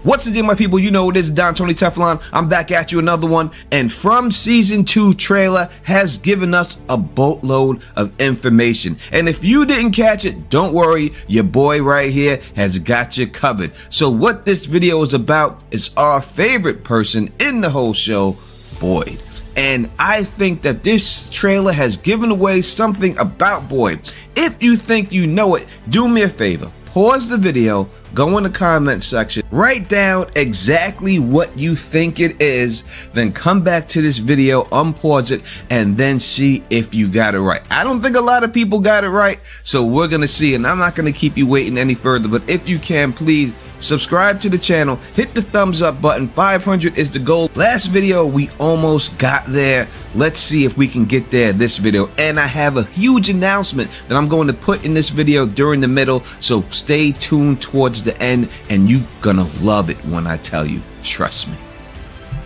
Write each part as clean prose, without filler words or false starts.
What's the deal, my people? You know it is Don Tony Teflon. I'm back at you, another one. And From Season 2 trailer has given us a boatload of information. And if you didn't catch it, don't worry. Your boy right here has got you covered. So what this video is about is our favorite person in the whole show, Boyd. And I think that this trailer has given away something about Boyd. If you think you know it, do me a favor. Pause the video, go in the comment section, write down exactly what you think it is, then come back to this video, unpause it, and then see if you got it right. I don't think a lot of people got it right, so we're gonna see, and I'm not gonna keep you waiting any further, but if you can, please subscribe to the channel, hit the thumbs up button. 500 is the goal. Last video, we almost got there. Let's see if we can get there this video. And I have a huge announcement that I'm going to put in this video during the middle, so stay tuned towards the end, and you're gonna love it when I tell you. Trust me.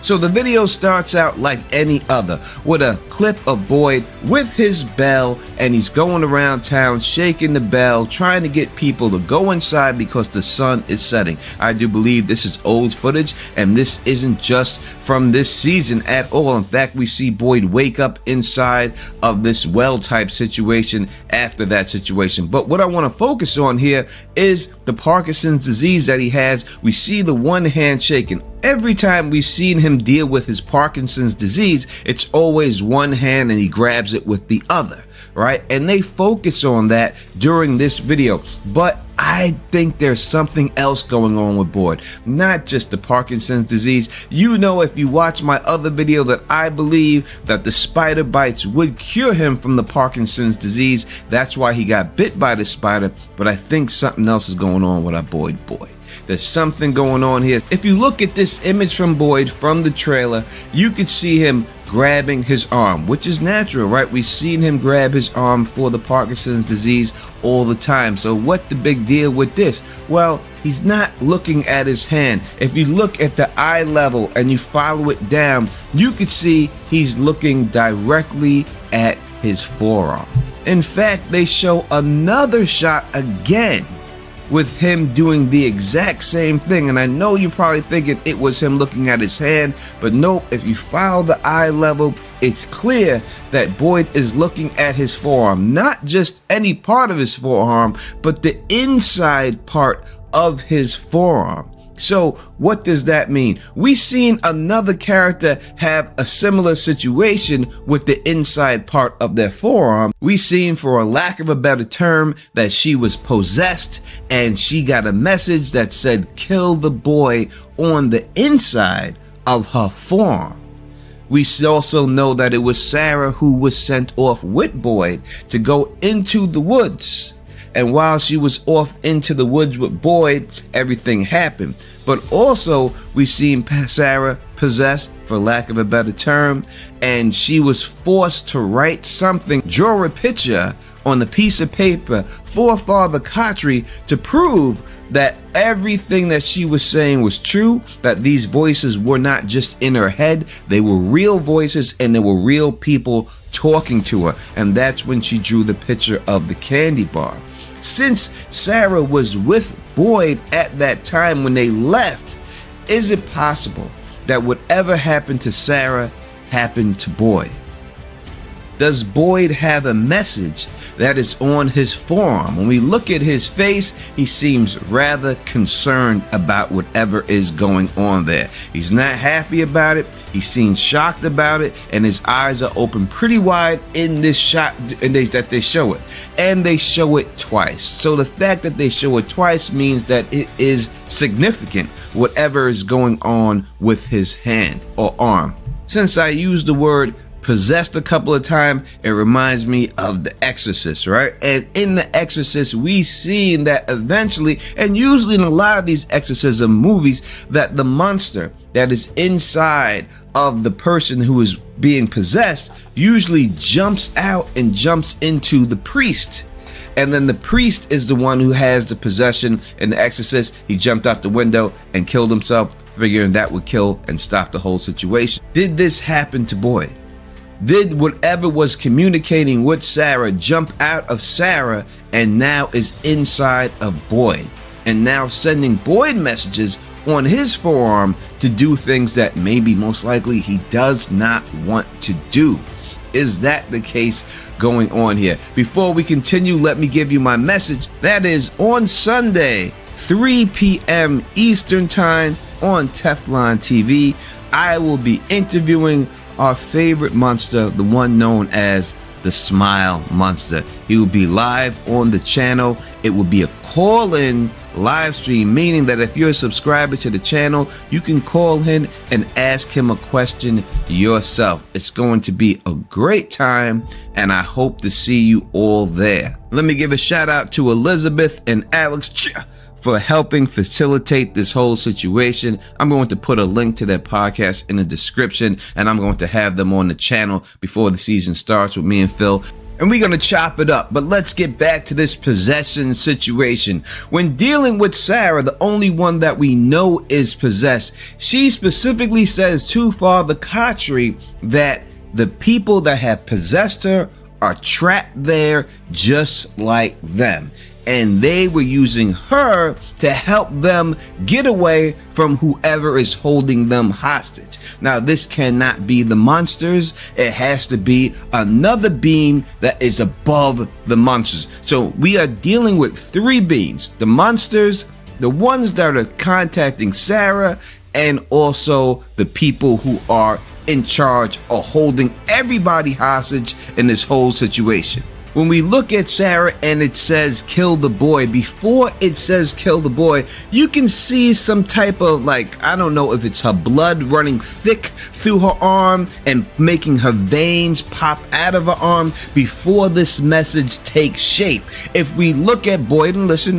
So the video starts out like any other, with a clip of Boyd with his bell, and he's going around town shaking the bell, trying to get people to go inside because the sun is setting. I do believe this is old footage, and this isn't just from this season at all. In fact, we see Boyd wake up inside of this well type situation after that situation. But what I want to focus on here is the Parkinson's disease that he has. We see the one hand shaking. Every time we've seen him deal with his Parkinson's disease, it's always one hand and he grabs it with the other, right? And they focus on that during this video. But I think there's something else going on with Boyd, not just the Parkinson's disease. You know, if you watch my other video, that I believe that the spider bites would cure him from the Parkinson's disease. That's why he got bit by the spider. But I think something else is going on with our Boyd. There's something going on here. If you look at this image from Boyd from the trailer, you could see him grabbing his arm, which is natural, right? We've seen him grab his arm for the Parkinson's disease all the time. So what the big deal with this? Well, he's not looking at his hand. If you look at the eye level and you follow it down, you could see he's looking directly at his forearm. In fact, they show another shot again with him doing the exact same thing. And I know you're probably thinking it was him looking at his hand, but nope, if you follow the eye level, it's clear that Boyd is looking at his forearm, not just any part of his forearm, but the inside part of his forearm. So what does that mean? We've seen another character have a similar situation with the inside part of their forearm. We've seen, for a lack of a better term, that she was possessed and she got a message that said, kill the boy, on the inside of her forearm. We also know that it was Sarah who was sent off with Boyd to go into the woods. And while she was off into the woods with Boyd, everything happened. But also, we've seen Sarah possessed, for lack of a better term, and she was forced to write something, draw a picture on the piece of paper for Father Kotri to prove that everything that she was saying was true, that these voices were not just in her head, they were real voices and there were real people talking to her. And that's when she drew the picture of the candy bar. Since Sarah was with Boyd at that time when they left, is it possible that whatever happened to Sarah happened to Boyd? Does Boyd have a message that is on his forearm? When we look at his face, he seems rather concerned about whatever is going on there. He's not happy about it. He seems shocked about it, and his eyes are open pretty wide in this shot that they show it. And they show it twice. So the fact that they show it twice means that it is significant, whatever is going on with his hand or arm. Since I used the word possessed a couple of times, it reminds me of The Exorcist, right? And in The Exorcist, we seen that eventually, and usually in a lot of these exorcism movies, that the monster that is inside of the person who is being possessed usually jumps out and jumps into the priest. And then the priest is the one who has the possession. In The Exorcist, he jumped out the window and killed himself, figuring that would kill and stop the whole situation. Did this happen to Boyd? Did whatever was communicating with Sarah jump out of Sarah and now is inside of Boyd? and now sending Boyd messages on his forearm to do things that maybe most likely he does not want to do. Is that the case going on here? Before we continue, let me give you my message. That is on Sunday, 3 p.m. Eastern Time on Teflon TV, I will be interviewing our favorite monster, the one known as the Smile Monster. He will be live on the channel. It will be a call-in live stream, meaning that if you're a subscriber to the channel, you can call in and ask him a question yourself. It's going to be a great time, and I hope to see you all there. Let me give a shout out to Elizabeth and Alex for helping facilitate this whole situation. I'm going to put a link to their podcast in the description, and I'm going to have them on the channel before the season starts with me and Phil. And we're going to chop it up. But let's get back to this possession situation. When dealing with Sarah, the only one that we know is possessed, she specifically says to Father Khatri that the people that have possessed her are trapped there just like them. And they were using her to help them get away from whoever is holding them hostage. Now, this cannot be the monsters. It has to be another being that is above the monsters. So we are dealing with three beings: the monsters, the ones that are contacting Sarah, and also the people who are in charge or holding everybody hostage in this whole situation. When we look at Sarah and it says kill the boy, before it says kill the boy, you can see some type of, like, I don't know if it's her blood running thick through her arm and making her veins pop out of her arm before this message takes shape. If we look at Boyd and listen,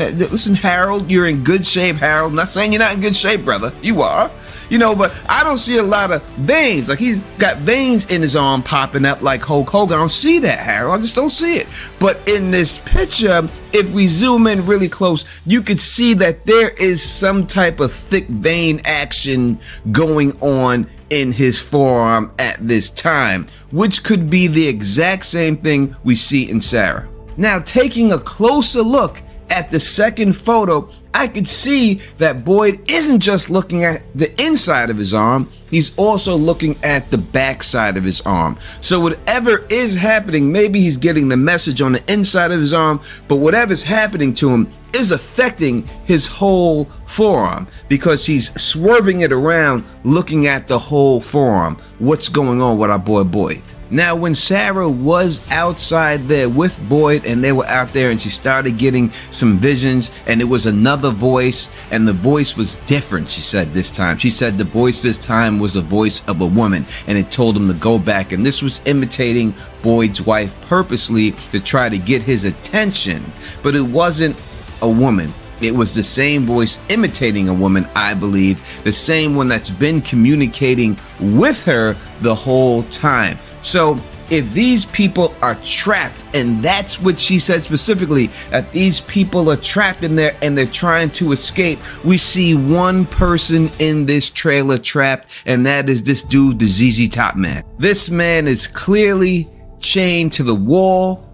Harold, you're in good shape, Harold. I'm not saying you're not in good shape, brother. You are. You know, but I don't see a lot of veins. Like, he's got veins in his arm popping up like Hulk Hogan. I don't see that, Harold. I just don't see it. But in this picture, if we zoom in really close, you could see that there is some type of thick vein action going on in his forearm at this time, which could be the exact same thing we see in Sarah. Now, taking a closer look at the second photo, I could see that Boyd isn't just looking at the inside of his arm, he's also looking at the back side of his arm. So whatever is happening, maybe he's getting the message on the inside of his arm, but whatever's happening to him is affecting his whole forearm because he's swerving it around, looking at the whole forearm. What's going on with our boy Boyd? Now, when Sarah was outside there with Boyd and they were out there and she started getting some visions and it was another voice and the voice was different, she said this time. She said the voice this time was a voice of a woman and it told him to go back. And this was imitating Boyd's wife purposely to try to get his attention. But it wasn't a woman. It was the same voice imitating a woman, I believe, the same one that's been communicating with her the whole time. So if these people are trapped, and that's what she said specifically, that these people are trapped in there and they're trying to escape, we see one person in this trailer trapped, and that is this dude, the ZZ Top Man. This man is clearly chained to the wall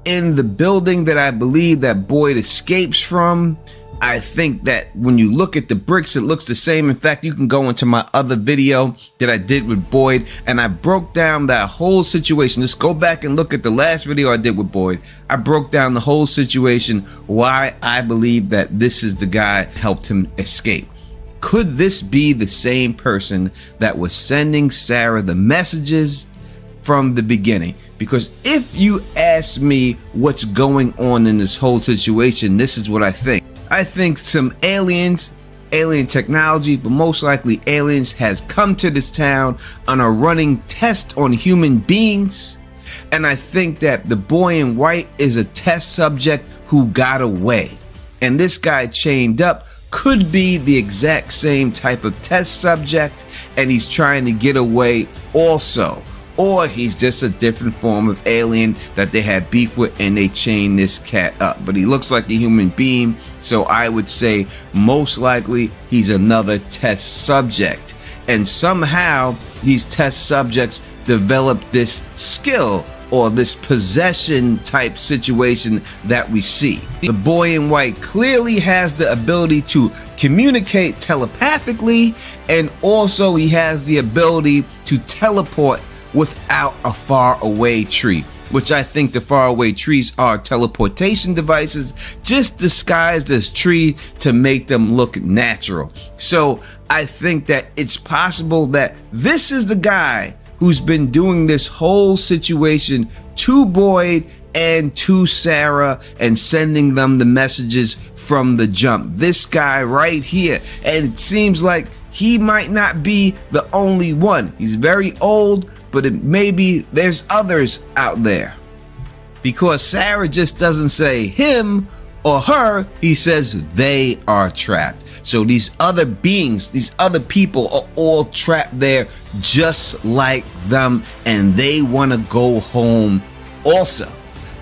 in the building that I believe that Boyd escapes from. I think that when you look at the bricks, it looks the same. In fact, you can go into my other video that I did with Boyd, and I broke down that whole situation. Just go back and look at the last video I did with Boyd. I broke down the whole situation, why I believe that this is the guy that helped him escape. Could this be the same person that was sending Sarah the messages from the beginning? Because if you ask me what's going on in this whole situation, this is what I think. I think some aliens, alien technology, but most likely aliens has come to this town and are running tests on human beings. And I think that the boy in white is a test subject who got away. And this guy chained up could be the exact same type of test subject, and he's trying to get away also. Or he's just a different form of alien that they had beef with and they chained this cat up. But he looks like a human being, so I would say most likely he's another test subject. And somehow these test subjects developed this skill or this possession type situation that we see. The boy in white clearly has the ability to communicate telepathically, and also he has the ability to teleport without a faraway tree, which I think the faraway trees are teleportation devices just disguised as tree to make them look natural. So I think that it's possible that this is the guy who's been doing this whole situation to Boyd and to Sarah and sending them the messages from the jump. This guy right here. And it seems like he might not be the only one. He's very old, but maybe there's others out there. Because Sarah just doesn't say him or her, he says they are trapped. So these other beings, these other people are all trapped there just like them, and they want to go home also,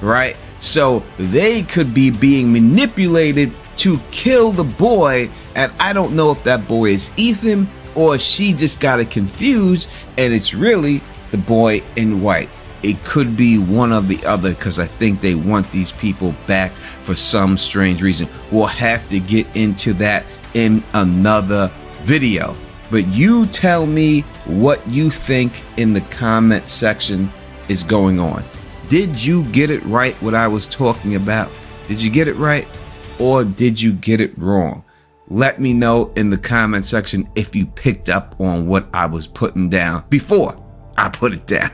right? So they could be being manipulated to kill the boy, and I don't know if that boy is Ethan or she just got it confused and it's really the boy in white. It could be one or the other, because I think they want these people back for some strange reason. We'll have to get into that in another video. But you tell me what you think in the comment section is going on. Did you get it right what I was talking about? Did you get it right, or did you get it wrong? Let me know in the comment section if you picked up on what I was putting down before I put it down.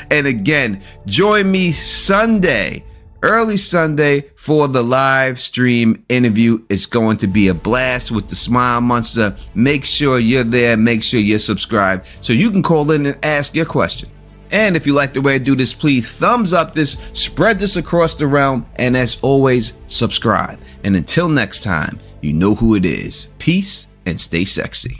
And again, join me Sunday, early Sunday, for the live stream interview. It's going to be a blast with the Smile Monster. Make sure you're there. Make sure you're subscribed so you can call in and ask your question. And if you like the way I do this, please thumbs up this, spread this across the realm, and as always, subscribe. And until next time, you know who it is. Peace and stay sexy.